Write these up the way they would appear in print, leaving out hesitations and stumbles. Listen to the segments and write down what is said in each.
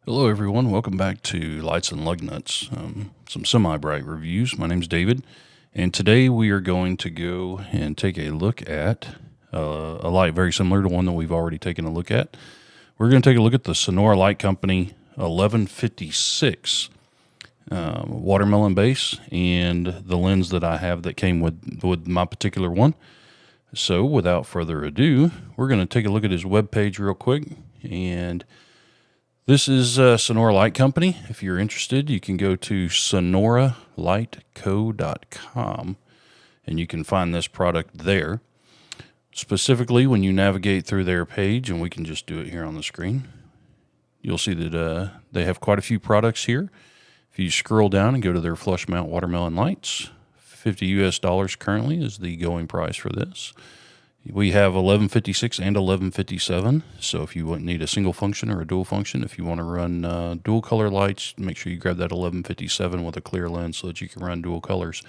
Hello, everyone. Welcome back to Lights and Lug Nuts, some semi-bright reviews. My name's David, and today we are going to go and take a look at a light very similar to one that we've already taken a look at. We're going to take a look at the Sonora Light Company 1156 watermelon base and the lens that I have that came with my particular one. So without further ado, we're going to take a look at his webpage real quick. And this is Sonora Light Company. If you're interested, you can go to sonoralightco.com and you can find this product there. Specifically, when you navigate through their page, and we can just do it here on the screen, you'll see that they have quite a few products here. If you scroll down and go to their flush mount watermelon lights, $50 US currently is the going price for this. We have 1156 and 1157, so if you need a single function or a dual function, if you want to run dual color lights, make sure you grab that 1157 with a clear lens so that you can run dual colors.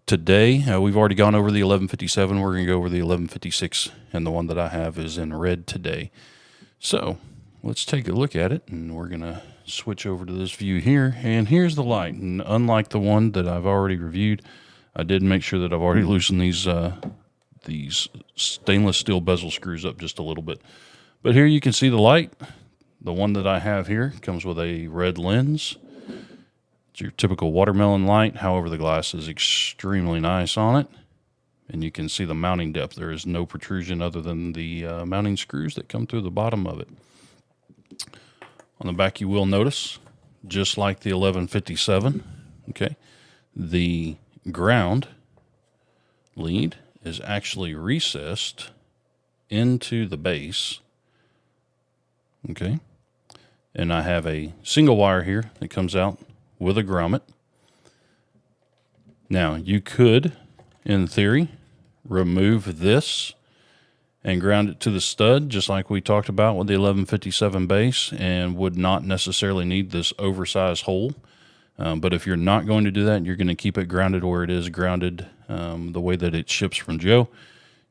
Today, we've already gone over the 1157. We're going to go over the 1156, and the one that I have is in red today. So let's take a look at it, and we're going to switch over to this view here. And here's the light. And unlike the one that I've already reviewed, I did make sure that I've already loosened these stainless steel bezel screws up just a little bit. But here you can see the light. The one that I have here comes with a red lens. It's your typical watermelon light. However, the glass is extremely nice on it. And you can see the mounting depth. There is no protrusion other than the mounting screws that come through the bottom of it. On the back, you will notice, just like the 1157, okay, the ground lead is actually recessed into the base, okay, and I have a single wire here that comes out with a grommet. Now, you could, in theory, remove this and ground it to the stud, just like we talked about with the 1157 base, and would not necessarily need this oversized hole. But if you're not going to do that, you're going to keep it grounded where it is grounded the way that it ships from Joe.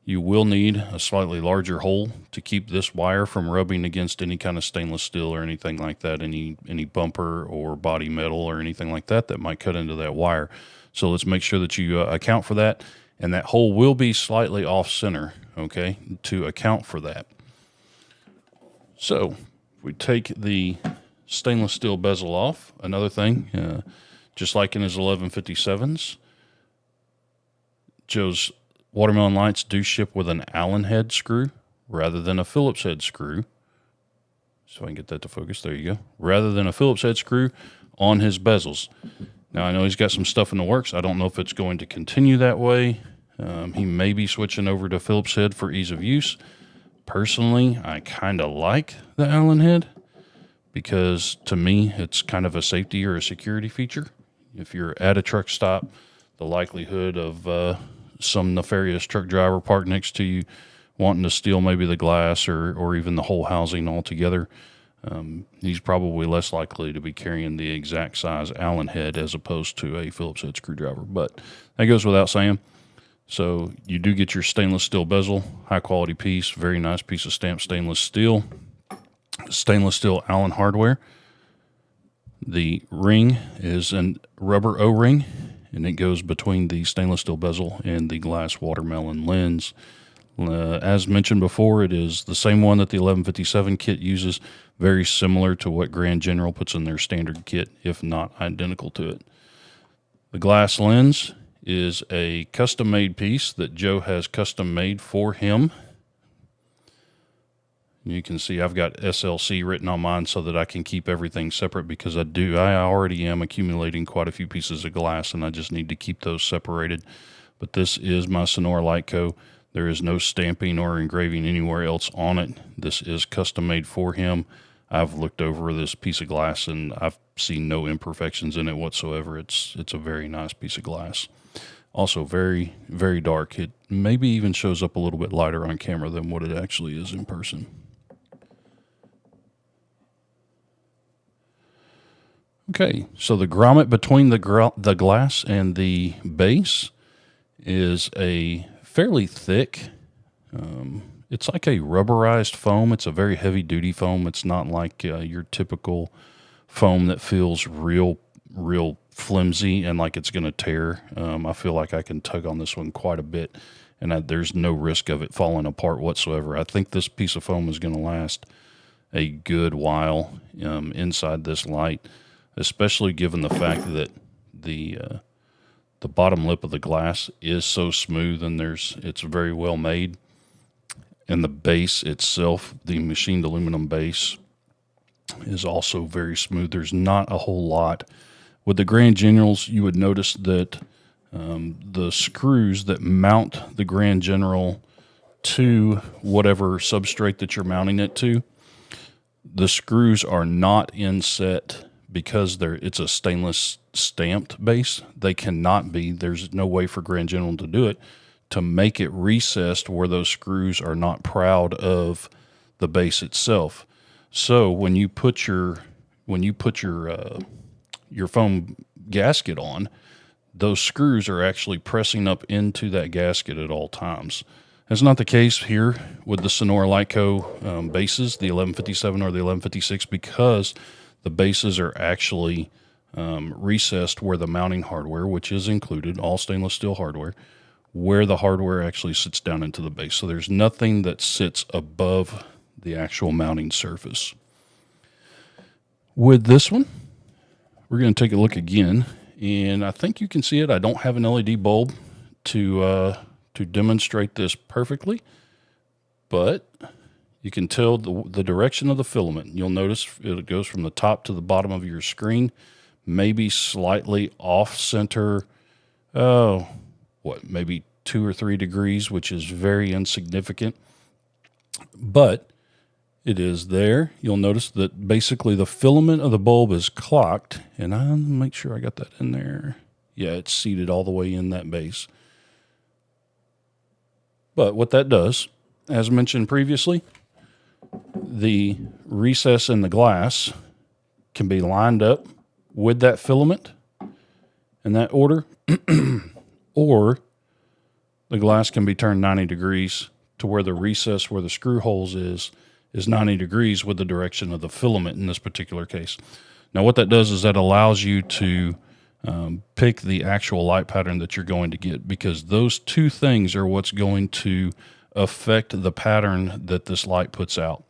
You will need a slightly larger hole to keep this wire from rubbing against any kind of stainless steel or anything like that, any bumper or body metal or anything like that that might cut into that wire. So let's make sure that you account for that. And that hole will be slightly off center, okay, to account for that. So if we take the stainless steel bezel off, another thing, just like in his 1157s, Joe's watermelon lights do ship with an Allen head screw rather than a Phillips head screw. So I can get that to focus. There you go. Rather than a Phillips head screw on his bezels. Now, I know he's got some stuff in the works. I don't know if it's going to continue that way. He may be switching over to Phillips head for ease of use. Personally, I kind of like the Allen head because, to me, it's kind of a safety or a security feature. If you're at a truck stop, the likelihood of some nefarious truck driver parked next to you wanting to steal maybe the glass or even the whole housing altogether, he's probably less likely to be carrying the exact size Allen head as opposed to a Phillips head screwdriver. But that goes without saying. So you do get your stainless steel bezel, high quality piece, very nice piece of stamped stainless steel Allen hardware. The ring is a rubber O-ring, and it goes between the stainless steel bezel and the glass watermelon lens. As mentioned before, it is the same one that the 1157 kit uses, very similar to what Grand General puts in their standard kit, if not identical to it. The glass lens is a custom-made piece that Joe has custom-made for him. You can see I've got SLC written on mine so that I can keep everything separate because I already am accumulating quite a few pieces of glass, and I just need to keep those separated. But this is my Sonora Light Co. There is no stamping or engraving anywhere else on it. This is custom made for him. I've looked over this piece of glass and I've seen no imperfections in it whatsoever. It's a very nice piece of glass. Also very, very dark. It maybe even shows up a little bit lighter on camera than what it actually is in person. Okay, so the grommet between the glass and the base is a fairly thick it's like a rubberized foam. It's a very heavy duty foam. It's not like your typical foam that feels real flimsy and like it's going to tear. I feel like I can tug on this one quite a bit, and there's no risk of it falling apart whatsoever. I think this piece of foam is going to last a good while inside this light, especially given the fact that the bottom lip of the glass is so smooth, and it's very well made. And the base itself, the machined aluminum base, is also very smooth. There's not a whole lot. With the Grand Generals, you would notice that the screws that mount the Grand General to whatever substrate that you're mounting it to, the screws are not inset because it's a stainless stamped base. They cannot be. There's no way for Grand General to do it, to make it recessed where those screws are not proud of the base itself. So when you put your foam gasket on, those screws are actually pressing up into that gasket at all times. That's not the case here with the Sonora Light Co. Bases, the 1157 or the 1156, because the bases are actually recessed where the mounting hardware, which is included, all stainless steel hardware, where the hardware actually sits down into the base. So there's nothing that sits above the actual mounting surface. With this one, we're going to take a look again, and I think you can see it. I don't have an LED bulb to demonstrate this perfectly, but you can tell the direction of the filament. You'll notice it goes from the top to the bottom of your screen, maybe slightly off center, maybe 2 or 3 degrees, which is very insignificant, but it is there. You'll notice that basically the filament of the bulb is clocked, and I'll make sure I got that in there. Yeah, it's seated all the way in that base. But what that does, as mentioned previously, the recess in the glass can be lined up with that filament in that order, or the glass can be turned 90 degrees to where the recess where the screw holes is 90 degrees with the direction of the filament in this particular case. Now what that does is that allows you to pick the actual light pattern that you're going to get, because those two things are what's going to affect the pattern that this light puts out.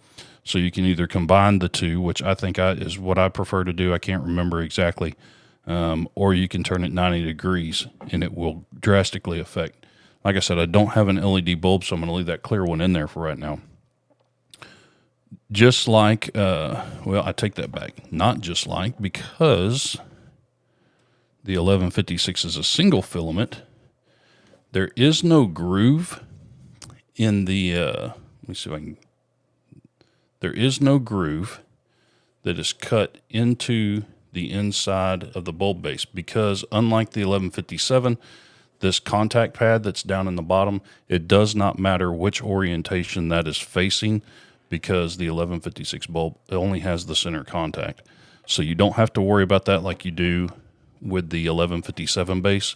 So you can either combine the two, which I think is what I prefer to do. I can't remember exactly. Or you can turn it 90 degrees and it will drastically affect. Like I said, I don't have an LED bulb, so I'm going to leave that clear one in there for right now. Just like, I take that back. Not just like, because the 1156 is a single filament, there is no groove in the, let me see if I can, there is no groove that is cut into the inside of the bulb base, because unlike the 1157, this contact pad that's down in the bottom, it does not matter which orientation that is facing, because the 1156 bulb only has the center contact. So you don't have to worry about that like you do with the 1157 base,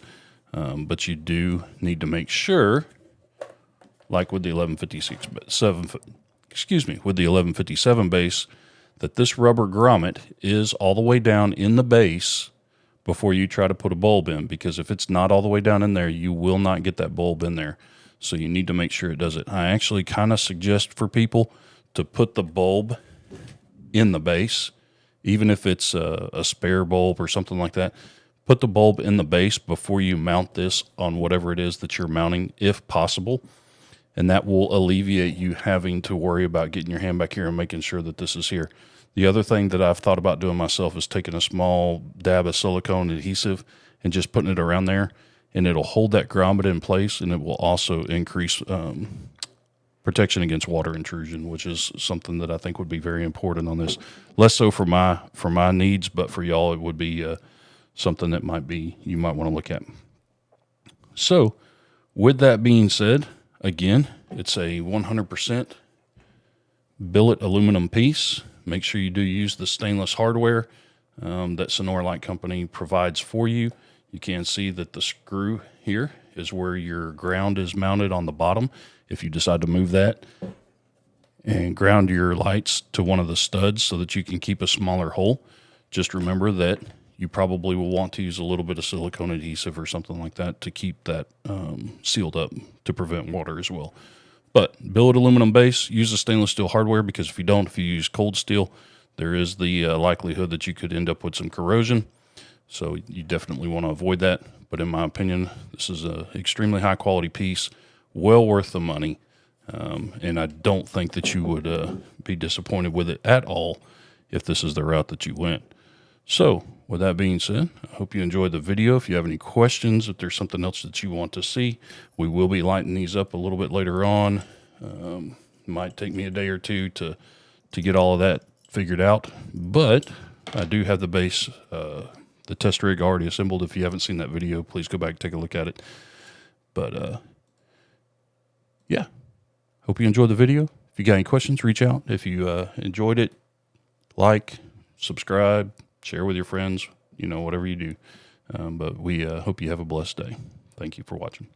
but you do need to make sure, like with the 1157 base, that this rubber grommet is all the way down in the base before you try to put a bulb in, because if it's not all the way down in there, you will not get that bulb in there. So you need to make sure it does it. I actually kind of suggest for people to put the bulb in the base, even if it's a spare bulb or something like that. Put the bulb in the base before you mount this on whatever it is that you're mounting, if possible. And that will alleviate you having to worry about getting your hand back here and making sure that this is here. The other thing that I've thought about doing myself is taking a small dab of silicone adhesive and just putting it around there, and it'll hold that grommet in place, and it will also increase protection against water intrusion, which is something that I think would be very important on this. Less so for my needs, but for y'all, it would be something that you might want to look at. So, with that being said, again, it's a 100% billet aluminum piece. Make sure you do use the stainless hardware that Sonora Light Company provides for you. You can see that the screw here is where your ground is mounted on the bottom. If you decide to move that and ground your lights to one of the studs so that you can keep a smaller hole, just remember that you probably will want to use a little bit of silicone adhesive or something like that to keep that sealed up to prevent water as well. But billet aluminum base, use the stainless steel hardware, because if you use cold steel, there is the likelihood that you could end up with some corrosion. So you definitely want to avoid that. But in my opinion, this is an extremely high quality piece, well worth the money. And I don't think that you would be disappointed with it at all if this is the route that you went. So with that being said, I hope you enjoyed the video. If you have any questions, if there's something else that you want to see, we will be lighting these up a little bit later on. It might take me a day or two to get all of that figured out, but I do have the base, the test rig already assembled. If you haven't seen that video, please go back and take a look at it. But yeah, hope you enjoyed the video. If you got any questions, reach out. If you enjoyed it, like, subscribe, share with your friends, whatever you do. But we hope you have a blessed day. Thank you for watching.